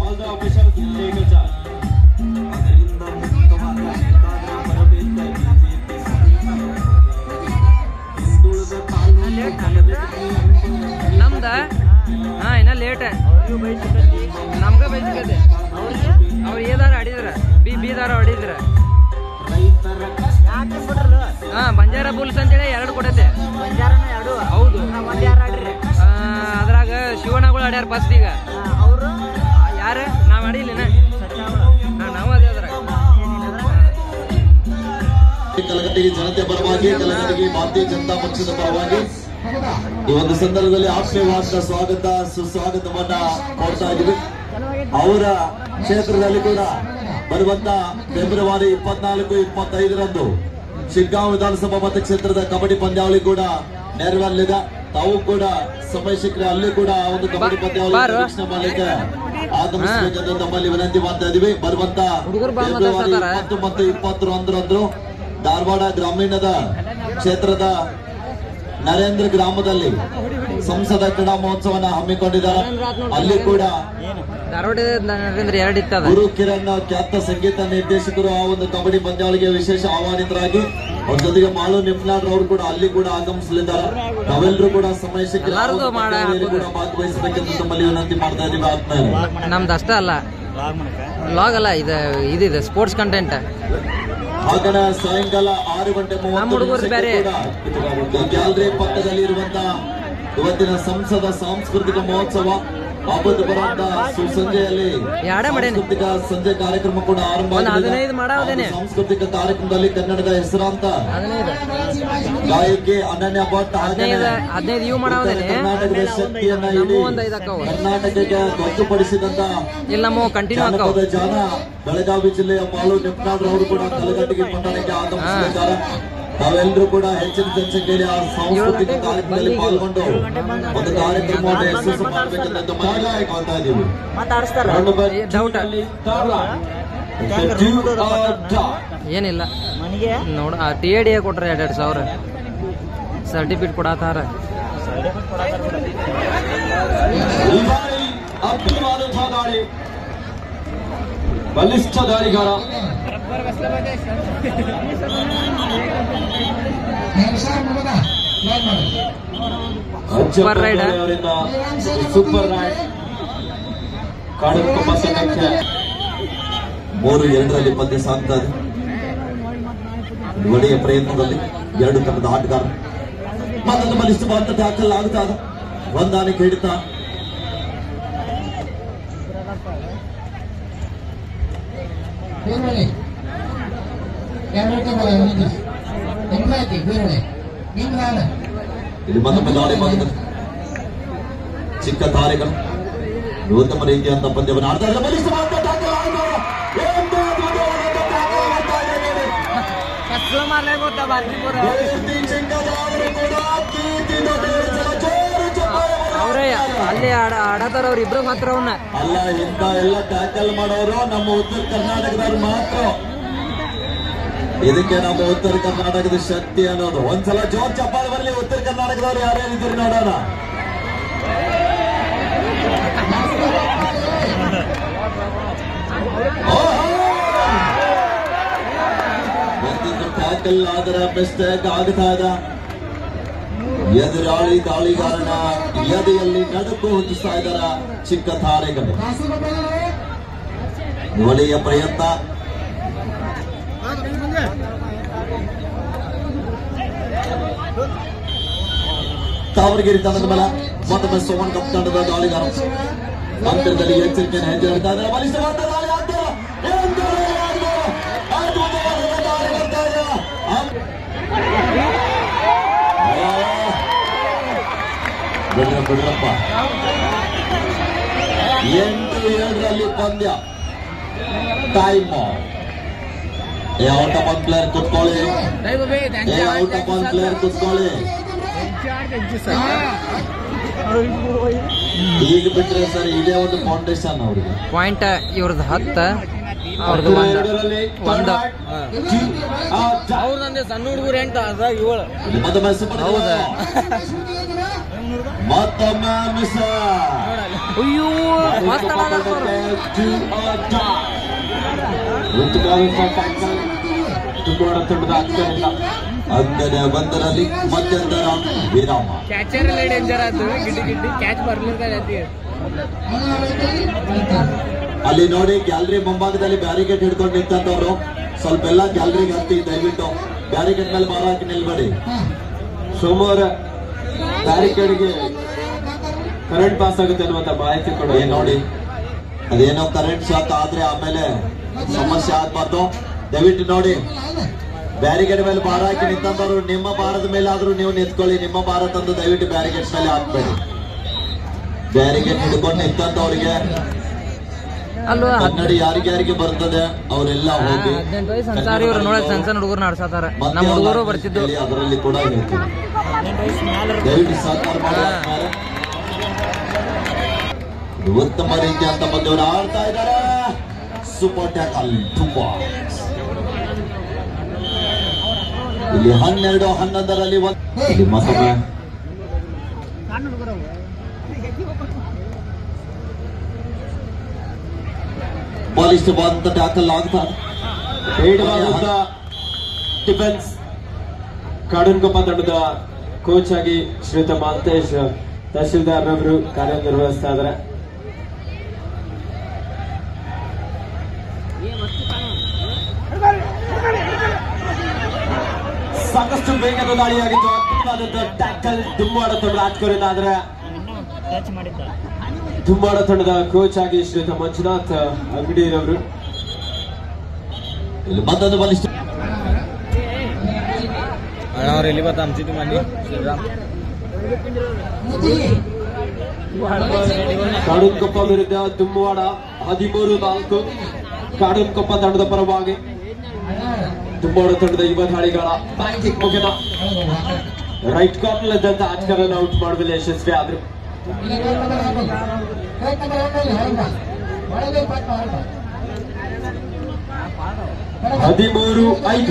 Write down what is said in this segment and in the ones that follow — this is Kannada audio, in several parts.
All the officials take a charge. ನಮ್ದ ಇನ್ನ ಲೇಟ್ ನಮ್ಗ ಬೈಸಿಕತೆ ಅವ್ರು ಏದಾರ ಆಡಿದ್ರ ಬಿದಾರ ಹೊಡಿದ್ರ ಬಂಜಾರ ಬುಲ್ಸ್ ಅಂತೇಳಿ 2 ಕೊಡತೆ ಹೌದು ಅದ್ರಾಗ ಶಿವಣ್ಣಗಳು ಆಡ್ಯಾರ ಫಸ್ಟ್ ಈಗ ಯಾರ ನಾವ್ ಆಡಿಲ್ಲ ನಾವು ಅದೇ ಅದ್ರಾಗ ಕಲಘಟಗಿ ಜನತೆ ಪರವಾಗಿ ಕಲಘಟಗಿ ಭಾರತೀಯ ಜನತಾ ಪಕ್ಷದ ಪರವಾಗಿ ಈ ಒಂದು ಸಂದರ್ಭದಲ್ಲಿ ಆಶೀರ್ವಾದ ಸ್ವಾಗತ ಸುಸ್ವಾಗತವನ್ನ ಕೊಡ್ತಾ ಇದ್ದೀವಿ. ಅವರ ಕ್ಷೇತ್ರದಲ್ಲಿ ಕೂಡ ಬರುವಂತ ಫೆಬ್ರವರಿ 24-25ರಂದು ಶಿಗ್ಗಾಂವ್ ವಿಧಾನಸಭಾ ಮತಕ್ಷೇತ್ರದ ಕಬಡ್ಡಿ ಪಂದ್ಯಾವಳಿ ಕೂಡ ನೆರವೇರಲಿದೆ. ತಾವು ಕೂಡ ಸಮಯ ಸಿಕ್ಕರೆ ಅಲ್ಲಿ ಕೂಡ ಒಂದು ಕಬಡ್ಡಿ ಪಂದ್ಯಾವಳಿ ವೀಕ್ಷಣೆ ಮಾಡಲಿಕ್ಕೆ ಆಗಮಿಸಬೇಕೆಂದು ತಮ್ಮಲ್ಲಿ ವಿನಂತಿ ಮಾಡ್ತಾ ಇದೀವಿ. ಬರುವಂತ ಫೆಬ್ರವರಿ 20 ಮತ್ತು 21ರಂದು ಧಾರವಾಡ ಗ್ರಾಮೀಣದ ಕ್ಷೇತ್ರದ ನರೇಂದ್ರ ಗ್ರಾಮದಲ್ಲಿ ಸಂಸದ ಕ್ರೀಡಾ ಮಹೋತ್ಸವನ ಹಮ್ಮಿಕೊಂಡಿದ್ದಾರೆ. ಅಲ್ಲಿ ಕೂಡ ಗುರು ಕಿರಣ್ ಖ್ಯಾತ ಸಂಗೀತ ನಿರ್ದೇಶಕರು ಆ ಒಂದು ಕಬಡ್ಡಿ ಪಂದ್ಯಾವಳಿಗೆ ವಿಶೇಷ ಆಹ್ವಾನಿತರಾಗಿ ಅವ್ರ ಜೊತೆಗೆ ಮಾಳು ನಿಮ್ನಾಡ್ ಅವರು ಕೂಡ ಅಲ್ಲಿ ಕೂಡ ಆಗಮಿಸಲಿದ್ದಾರೆ. ನಾವೆಲ್ಲರೂ ಕೂಡ ಸಮಯ ಸಿಕ್ಕರೆ ಕೂಡ ಭಾಗವಹಿಸಬೇಕೆಂದು ತಮ್ಮಲ್ಲಿ ವಿನಂತಿ ಮಾಡ್ತಾ ಇದೀವಿ. ಆದ್ಮೇಲೆ ನಮ್ದು ಅಷ್ಟ ಅಲ್ಲ ಲಾಗ್ ಅಲ್ಲ ಇದು ಸ್ಪೋರ್ಟ್ಸ್ ಕಂಟೆಂಟ್. ಹಾಗನ ಸಾಯಂಕಾಲ 6:30 ಗ್ಯಾಲರಿ ಪಕ್ಕದಲ್ಲಿ ಇರುವಂತಹ ಇವತ್ತಿನ ಸಂಸದ ಸಾಂಸ್ಕೃತಿಕ ಮಹೋತ್ಸವ ಹಬ್ಬದ ಬರುವಂತ ಸಂಜೆಯಲ್ಲಿ ಸಾಂಸ್ಕೃತಿಕ ಸಂಜೆ ಕಾರ್ಯಕ್ರಮ ಕೂಡ ಆರಂಭ. ಸಾಂಸ್ಕೃತಿಕ ಕಾರ್ಯಕ್ರಮದಲ್ಲಿ ಕನ್ನಡದ ಹೆಸರಾಂತ ಗಾಯಕಿ ಅನನ್ಯ ಭಟ್ ಕರ್ನಾಟಕದ ಶಕ್ತಿಯನ್ನ ಇಡೀ ಕರ್ನಾಟಕಕ್ಕೆ ಗೊತ್ತುಪಡಿಸಿದಂತ ಜಾನ ಬೆಳಗಾವಿ ಜಿಲ್ಲೆಯ ಮಾಳು ನಿಪ್ನಾಡ್ರವರು ಕೂಡ ಕಲಘಟಗಿ ಪಟ್ಟಣಕ್ಕೆ ಆಗಮಿಸಲಿದ್ದಾರೆ. ನಾವೆಲ್ಲರೂ ಕೂಡ ಹೆಚ್ಚಿನ ಸಂಖ್ಯೆಯಲ್ಲಿ ಆ ಸಾಂಸ್ಕೃತಿಕ ಕಾರ್ಯಕ್ರಮದಲ್ಲಿ ಪಾಲ್ಗೊಂಡು ಒಂದು ಕಾರ್ಯಕ್ರಮವನ್ನು ಯಶಸ್ಸು ಮಾಡಬೇಕೆಂದು ಮಾಡ್ತಾ ಇದ್ದೀವಿ. ಏನಿಲ್ಲ ನೋಡ TAD ಕೊಟ್ರೆ 2,000 ಸರ್ಟಿಫಿಕೇಟ್ ಕೊಡತಾರ. ಬಲಿಷ್ಠ ದಾಳಿಗಾರ ಸೂಪರ್ ರೈಡ್ ಸೂಪರ್ ರೈಡ್ ಕಾಡುಕೊಪ್ಪ ಸಂಘಕ್ಕೆ 3-2ರಲ್ಲಿ ಪಂದ್ಯ ಸಾಗ್ತಾ ಇದೆ. ಒಡೆಯ ಪ್ರಯತ್ನದಲ್ಲಿ 2 ತಂಡದ ಆಟಗಾರರು ಮತ್ತೊಂದು ಬಲಿಷ್ಠವಾದ ಟ್ಯಾಕಲ್ ಆಗ್ತಾ ಇದೆ. ಹೊಂದಾಣಿಕೆ ಹಿಡಿತ ಇಲ್ಲಿ ಮತ್ತೊಮ್ಮೆ ದಾಳಿ ಮಾಡಿದ್ದಾರೆ ಚಿಕ್ಕ ತಾರೆಗಳು. ಉತ್ತಮ ರೀತಿಯಾದ ಪಂದ್ಯವನ್ನು ಆಡ್ತಾ ಇದ್ದಾರೆ. ಅವರೇ ಅಲ್ಲಿ ಆಡತಾರ ಅವ್ರ ಇಬ್ರು ಮಾತ್ರ ಅವನ್ನ ಅಲ್ಲ, ಇಂಥ ಎಲ್ಲ ಟ್ಯಾಕಲ್ ಮಾಡೋರು ನಮ್ಮ ಉತ್ತರ ಕರ್ನಾಟಕದವ್ರು ಮಾತ್ರ. ಇದಕ್ಕೆ ನಮ್ಮ ಉತ್ತರ ಕರ್ನಾಟಕದ ಶಕ್ತಿ ಅನ್ನೋದು. ಒಂದ್ಸಲ ಜೋರ್ ಚಪ್ಪಾಳೆ ಬರಲಿ ಉತ್ತರ ಕರ್ನಾಟಕದವ್ರು ಯಾರ್ಯಾರಿದ್ದೀರಿ ನೋಡೋಣ. ಟ್ಯಾಕಲ್ ಆದ್ರೆ ಮಿಸ್ಟೇಕ್ ಆಗ್ತಾ ಇದೆ. ಎದುರಾಳಿ ದಾಳಿಗಾರನ ಎದೆಯಲ್ಲಿ ನಡುಕು ಹುಟ್ಟಿಸ್ತಾ ಇದ್ದಾರ ಚಿಕ್ಕ ತಾರೆಗಳು. ಒಳ್ಳೆಯ ಪ್ರಯತ್ನ. ತಾವರಗಿರಿ ತಂಡದ ಮೇಲೆ ಮತ್ತೊಮ್ಮೆ ಸೋಮನ್ ಕಪ್ ತಂಡದ ದಾಳಿಗಾರ ಅಂತರದಲ್ಲಿ ಎಚ್ಚರಿಕೆಯನ್ನು ಹೆಜ್ಜೆ ಇಡ್ತಾ ಇದ್ದಾರೆ. ಬಲಿಷ್ಠವಾದ ದಾಳಿ ಆಗ್ತಾ ಬಿಡ್ರಪ್ಪ. 8-7ರಲ್ಲಿ ಪಂದ್ಯ. Time out of one player ಕುತ್ಕೊಳ್ಳಿ. ಔಟ್ ಆಫ್ ಒನ್ ಪ್ಲೇಯರ್ ಕುತ್ಕೊಳ್ಳಿ. ಈಗ ಬಿಟ್ರೆ ಸರ್ ಇದೇ ಒಂದು ಫೌಂಡೇಶನ್ ಅವ್ರಿಗೆ. ಪಾಯಿಂಟ್ ಇವ್ರದ್ದು 10 ಅವ್ರದ್ದು 1 ಅವ್ರದಂದೆ ಸಣ್ಣ ಹುಡುಗರು 8 7. ಮತ್ತೊಮ್ಮೆ ಹೌದಾ ಮತ್ತೊಮ್ಮೆ ಮಿಸ್. ಅಯ್ಯೋ ಮಸ್ತ್ ಅಂಗನೆ ಒಂದರಲ್ಲಿ ಮಧ್ಯಂತರ ವಿರಾಮ. ಕ್ಯಾಚರ್ ಡೇಂಜರ್ ಆಯ್ತು, ಗಿಡ್ಡಿ ಗಿಡ್ಡಿ ಕ್ಯಾಚ್ ಬರ್ಲಿಲ್ಲ. ಅಲ್ಲಿ ನೋಡಿ ಗ್ಯಾಲರಿ ಮುಂಭಾಗದಲ್ಲಿ ಬ್ಯಾರಿಕೇಡ್ ಹಿಡ್ಕೊಂಡು ನಿಂತವ್ರು ಸ್ವಲ್ಪ ಎಲ್ಲ ಗ್ಯಾಲರಿಗೆ ಹತ್ತಿ, ದಯವಿಟ್ಟು ಬ್ಯಾರಿಕೇಡ್ ಮೇಲೆ ಮಾರ ಹಾಕಿ ನಿಲ್ಬೇಡಿ. ಸೋಮವಾರ ಬ್ಯಾರಿಕೇಡ್ಗೆ ಕರೆಂಟ್ ಪಾಸ್ ಆಗುತ್ತೆ ಅನ್ನುವಂತ ಮಾಹಿತಿ ಕೊಡ. ನೋಡಿ ಅದೇನೋ ಕರೆಂಟ್ ಶಾಕ್ ಆದ್ರೆ ಆಮೇಲೆ ಸಮಸ್ಯೆ ಆಗ್ಬಾರ್ದು. ದಯವಿಟ್ಟು ನೋಡಿ ಬ್ಯಾರಿಕೇಡ್ ಮೇಲೆ ಭಾರ ಹಾಕಿ ನಿಂತವರು ನಿಮ್ಮ ಭಾರದ ಮೇಲೆ ಆದ್ರೂ ನೀವು ನಿಂತ್ಕೊಳ್ಳಿ. ನಿಮ್ಮ ಭಾರ ತಂದು ದಯವಿಟ್ಟು ಬ್ಯಾರಿಕೇಡ್ ಮೇಲೆ ಹಾಕ್ಬೇಡಿ. ಬ್ಯಾರಿಕೇಡ್ ಹಿಡ್ಕೊಂಡು ನಿಂತವ್ರಿಗೆ ಕನ್ನಡಿ ಯಾರಿಗೆ ಬರ್ತದೆ ಅವರೆಲ್ಲ ಹೋಗಿ 18 ವಯಸ್ಸು ಸಂಸಾರ ಇವ್ರು ನೋಡಕ್ ಸಣ್ಣ ಸಣ್ಣ ಹುಡುಗರು ನಡ್ಸತಾರ. ನಮ್ಮ ಹುಡುಗರು ಬರ್ತಿದ್ದು ಅದರಲ್ಲಿ ಕೂಡ ದಯವಿಟ್ಟು ಸಹಕಾರ ಮಾಡಿ. ಉತ್ತಮ ರೀತಿ ಅಂತ ಬಂದವರು ಆಡ್ತಾ ಇದ್ದಾರೆ. ಸೂಪರ್ ಟ್ಯಾಕಲ್ ತುಂಬಾ ಇಲ್ಲಿ 12-11ರಲ್ಲಿ ಇಲ್ಲಿ ಮತ್ತೊಮ್ಮೆ ಬಲಿಷ್ಠವಾದಂತ ಟ್ಯಾಕಲ್ ಆಗ್ತಾರೆ. ಬೇಡವಾದಂತ ಡಿಫೆನ್ಸ್ ಕಾಡನ್ಕೊಪ್ಪ ತಂಡದ ಕೋಚ್ ಆಗಿ ಶ್ರೀಯುತ ಮಾಲ್ತೇಶ್ ತಹಶೀಲ್ದಾರ್ ರವರು ಕಾರ್ಯನಿರ್ವಹಿಸ್ತಾ ಇದ್ದಾರೆ. ಸಾಕಷ್ಟು ವೇಗದ ದಾಳಿಯಾಗಿತ್ತು. ಅದ್ಭುತವಾದಂತ ಟ್ಯಾಕಲ್ ದುಮ್ಮಾಡ ತಂಡ ರಾಜ್ಕೋರಿಂದ. ಆದ್ರೆ ದುಮ್ಮಾಡ ತಂಡದ ಕೋಚ್ ಆಗಿ ಶ್ರೀಯುತ ಮಂಜುನಾಥ್ ಅಂಗಡಿರವರು. ಇಲ್ಲಿ ಮತ್ತೊಂದು ಬಲಿಷ್ಠ ಕಾಡನ್ಕೊಪ್ಪ ವಿರುದ್ಧ ದುಮ್ಮಾಡ 13-4 ಕಾಡನ್ಕೊಪ್ಪ ತಂಡದ ಪರವಾಗಿ. ದುಮ್ಮಾಡ ತಂಡದ ಯುವ ದಾಳಿಗಾರ ಬ್ಯಾಕಿಂಗ್ ಮುಗಿನ ರೈಟ್ ಕಾರ್ನರ್ ಇದ್ದಂತ ಆಟಗಾರನ ಔಟ್ ಮಾಡುವಲ್ಲಿ ಯಶಸ್ವಿ ಆದ್ರು. 13-5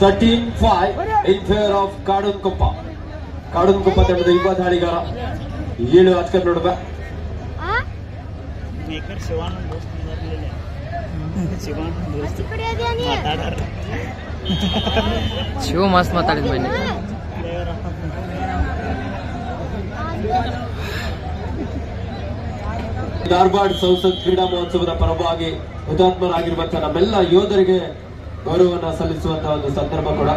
13-5 in favor of ಕಾಡನ್ಕೊಪ್ಪ. ಕಾಡನ್ಕೊಪ್ಪ ತಂಡದ ಯುವ ದಾಳಿಗಾರ 7 ಆಟಗಾರ ನೋಡುವ. ಶಿವ ಮಸ್ತ್ ಮಾತಾಡಿದ್ ಬನ್ನಿ. ಧಾರವಾಡ ಸಂಸತ್ ಕ್ರೀಡಾ ಮಹೋತ್ಸವದ ಪರವಾಗಿ ಹುತಾತ್ಮರಾಗಿರುವಂತಹ ನಮ್ಮೆಲ್ಲ ಯೋಧರಿಗೆ ಗೌರವವನ್ನು ಸಲ್ಲಿಸುವಂತಹ ಒಂದು ಸಂದರ್ಭ ಕೂಡ.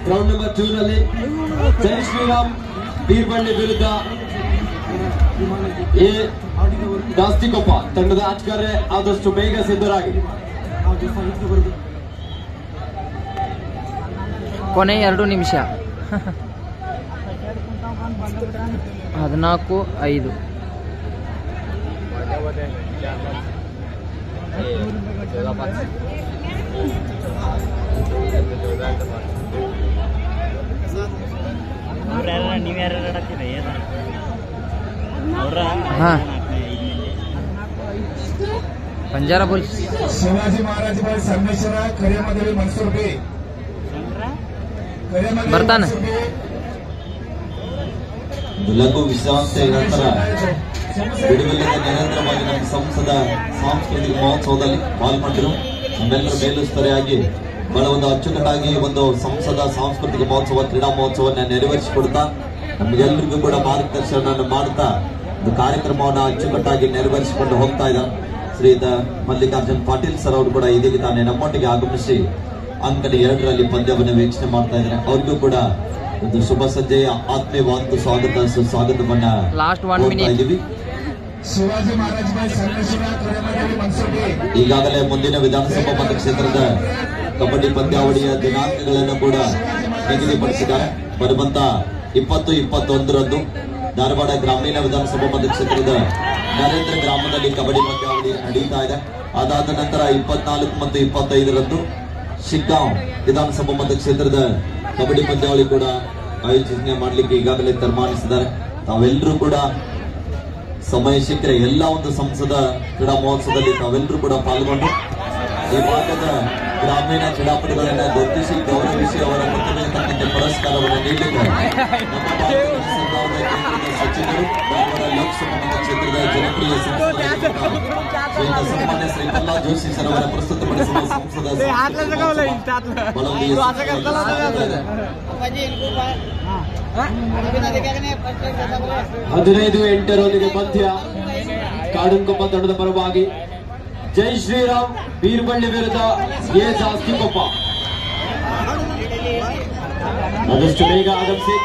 ಗ್ರೌಂಡ್ ನಂಬರ್ 2 ನಲ್ಲಿ ಜೈ ಶ್ರೀರಾಮ್ ಬೀರ್ಬಳ್ಳಿ ವಿರುದ್ಧ ದಾಸ್ತಿಕೊಪ್ಪ ತಂಡದ ಆಟಗಾರ ಆದಷ್ಟು ಬೇಗ ಸಿದ್ಧರಾಗಿ. ಕೊನೆ 2 ನಿಮಿಷ. 14-5. ಬಂಜಾರ ಬೋಲ್. शिवाजी महाराज संगमेश्वर करियामदेवी मनसूर बे ಬರ್ತಾನೆ. ಲಘು ವಿಶ್ರಾಂತಿ ನಂತರ ಬಿಡುಗಡೆಯಿಂದ ನಿರಂತರವಾಗಿ ನಮ್ಮ ಸಂಸದ ಸಾಂಸ್ಕೃತಿಕ ಮಹೋತ್ಸವದಲ್ಲಿ ಪಾಲ್ಗೊಂಡಿರು. ನಮ್ಮೆಲ್ಲರ ಮೇಲುಸ್ತರೆಯಾಗಿ ಬಹಳ ಒಂದು ಅಚ್ಚುಕಟ್ಟಾಗಿ ಒಂದು ಸಂಸದ ಸಾಂಸ್ಕೃತಿಕ ಮಹೋತ್ಸವ ಕ್ರೀಡಾ ಮಹೋತ್ಸವನ್ನ ನೆರವೇರಿಸಿಕೊಡ್ತಾ ನಮಗೆಲ್ಲರಿಗೂ ಕೂಡ ಮಾರ್ಗದರ್ಶನ ಮಾಡ್ತಾ ಒಂದು ಕಾರ್ಯಕ್ರಮವನ್ನು ಅಚ್ಚುಕಟ್ಟಾಗಿ ನೆರವೇರಿಸಿಕೊಂಡು ಹೋಗ್ತಾ ಇದ್ದಾರೆ. ಶ್ರೀಯುತ ಮಲ್ಲಿಕಾರ್ಜುನ್ ಪಾಟೀಲ್ ಸರ್ ಅವರು ಕೂಡ ಇದೀಗ ತಾನೇ ನಮ್ಮೊಟ್ಟಿಗೆ ಆಗಮಿಸಿ ಅಂಕಣೆ 2ರಲ್ಲಿ ಪಂದ್ಯವನ್ನು ವೀಕ್ಷಣೆ ಮಾಡ್ತಾ ಇದ್ದಾರೆ. ಅವ್ರಿಗೂ ಕೂಡ ಒಂದು ಶುಭ ಸಂಜೆಯ ಆತ್ಮೀಯವಾದ ಸ್ವಾಗತ ಸುಸ್ವಾಗತವನ್ನ ಕೋರ್ತಾ ಇದ್ದೀವಿ. शिवाजी महाराज संगमेश्वर करियामदेवी मनसूर बे ಈಗಾಗಲೇ ಮುಂದಿನ ವಿಧಾನಸಭಾ ಮತಕ್ಷೇತ್ರದ ಕಬಡ್ಡಿ ಪಂದ್ಯಾವಳಿಯ ದಿನಾಂಕಗಳನ್ನು ಕೂಡ ನಿಗದಿಪಡಿಸಿದ್ದಾರೆ. ಬರುವಂತ 20-21ರಂದು ಧಾರವಾಡ ಗ್ರಾಮೀಣ ವಿಧಾನಸಭಾ ಮತಕ್ಷೇತ್ರದ ನರೇಂದ್ರ ಗ್ರಾಮದಲ್ಲಿ ಕಬಡ್ಡಿ ಪಂದ್ಯಾವಳಿ ನಡೀತಾ ಇದೆ. ಅದಾದ ನಂತರ 24 ಮತ್ತು 25ರಂದು ಶಿಗ್ಗಾಂವ್ ವಿಧಾನಸಭಾ ಮತಕ್ಷೇತ್ರದ ಕಬಡ್ಡಿ ಪಂದ್ಯಾವಳಿ ಕೂಡ ಆಯೋಜನೆ ಮಾಡಲಿಕ್ಕೆ ಈಗಾಗಲೇ ತೀರ್ಮಾನಿಸಿದ್ದಾರೆ. ತಾವೆಲ್ಲರೂ ಕೂಡ ಸಮಯ ಸಿಕ್ಕರೆ ಎಲ್ಲ ಒಂದು ಸಂಸದ ಕ್ರೀಡಾ ಮಹೋತ್ಸವದಲ್ಲಿ ತಾವೆಲ್ಲರೂ ಕೂಡ ಪಾಲ್ಗೊಂಡು ಈ ಭಾಗದ ಗ್ರಾಮೀಣ ಕ್ರೀಡಾಪಟುಗಳನ್ನ ಗುರುತಿಸಿ ಗೌರವಿಸಿ ಅವರ ಪ್ರತಿಭೆ ತಕ್ಕಂತೆ ಪುರಸ್ಕಾರವನ್ನು ನೀಡಿದ್ದಾರೆ. ನಮ್ಮ ಭಾರತ ಸರ್ಕಾರದ ಕೇಂದ್ರದ ಸಚಿವರು ಧಾರವಾಡ ಲೋಕಸಭಾ ಕ್ಷೇತ್ರದ ಜನಪ್ರಿಯ ಸಂಸದ ಸನ್ಮಾನ್ಯ ಶ್ರೀ ಪ್ರಹ್ಲಾದ್ ಜೋಶಿ ಸರ್ ಅವರ ಪ್ರಸ್ತುತಪಡಿಸುವ ಸಂಸದ 15-8 ಪಂದ್ಯ ಕಾಡನ್ಕೊಪ್ಪ ತಂಡದ ಪರವಾಗಿ ಜೈ ಶ್ರೀರಾಮ್ ಬೀರ್ಬಳ್ಳಿ ವಿರುದ್ಧ ಎ ಜಾಸ್ತಿಕೊಪ್ಪ. ಆದಷ್ಟು ಬೇಗ ಆಗಮಿಸಿ.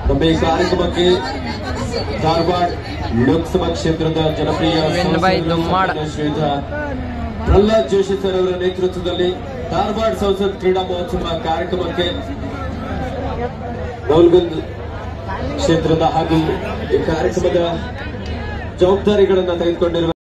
ನಮ್ಮ ಈ ಕಾರ್ಯಕ್ರಮಕ್ಕೆ ಧಾರವಾಡ ಲೋಕಸಭಾ ಕ್ಷೇತ್ರದ ಜನಪ್ರಿಯ ಶ್ರೀಯುತ ಪ್ರಹ್ಲಾದ್ ಜೋಶಿ ಸರ್ ಅವರ ನೇತೃತ್ವದಲ್ಲಿ ಧಾರವಾಡ ಸಂಸತ್ ಕ್ರೀಡಾ ಮಹೋತ್ಸವ ಕಾರ್ಯಕ್ರಮಕ್ಕೆ ನವಲಗುಂದ ಕ್ಷೇತ್ರದ ಹಾಗೂ ಈ ಕಾರ್ಯಕ್ರಮದ ಜವಾಬ್ದಾರಿಗಳನ್ನು ತೆಗೆದುಕೊಂಡಿರುವ